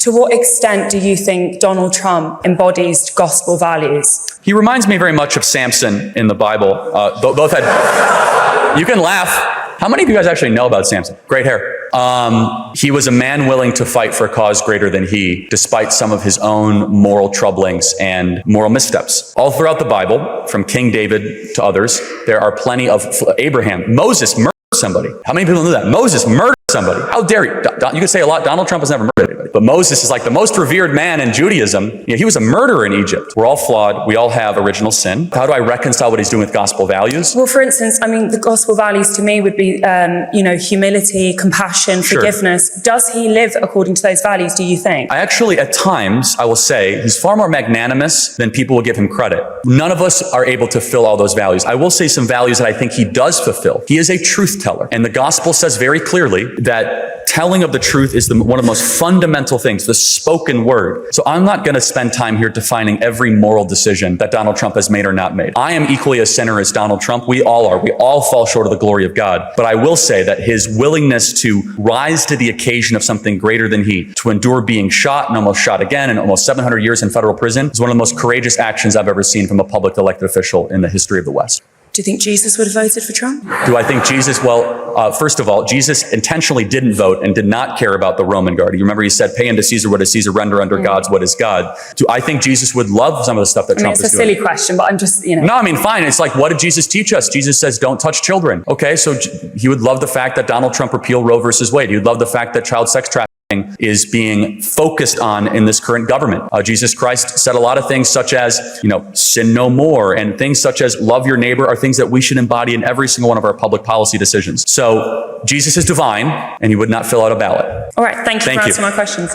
To what extent do you think Donald Trump embodies gospel values? He reminds me very much of Samson in the Bible. Both had, you can laugh. How many of you guys actually know about Samson? Great hair. He was a man willing to fight for a cause greater than he, despite some of his own moral troublings and moral missteps. All throughout the Bible, from King David to others, there are plenty of Abraham. Moses murdered somebody. How many people know that? Moses murdered somebody. How dare you? You can say a lot. Donald Trump has never murdered anybody. But Moses is like the most revered man in Judaism. He was a murderer in Egypt. We're all flawed. We all have original sin. How do I reconcile what he's doing with gospel values? Well, for instance, the gospel values to me would be, humility, compassion, forgiveness. Sure. Does he live according to those values, do you think? I actually, at times, I will say, he's far more magnanimous than people will give him credit. None of us are able to fill all those values. I will say some values that I think he does fulfill. He is a truth teller. And the gospel says very clearly that telling of the truth is one of the most fundamental things, the spoken word. So I'm not going to spend time here defining every moral decision that Donald Trump has made or not made. I am equally a sinner as Donald Trump. We all are. We all fall short of the glory of God. But I will say that his willingness to rise to the occasion of something greater than he, to endure being shot and almost shot again and almost 700 years in federal prison, is one of the most courageous actions I've ever seen from a public elected official in the history of the West. Do you think Jesus would have voted for Trump? Do I think Jesus? Well, first of all, Jesus intentionally didn't vote and did not care about the Roman guard. You remember he said, pay unto Caesar what is Caesar, render unto God's what is God. Do I think Jesus would love some of the stuff that Trump is doing? It's a silly question, but I'm just, No, fine. It's like, what did Jesus teach us? Jesus says, don't touch children. Okay, so he would love the fact that Donald Trump repealed Roe versus Wade. He would love the fact that child sex trafficking is being focused on in this current government. Jesus Christ said a lot of things such as, sin no more, and things such as love your neighbor are things that we should embody in every single one of our public policy decisions. So Jesus is divine, and he would not fill out a ballot. All right. Thank you for answering my questions.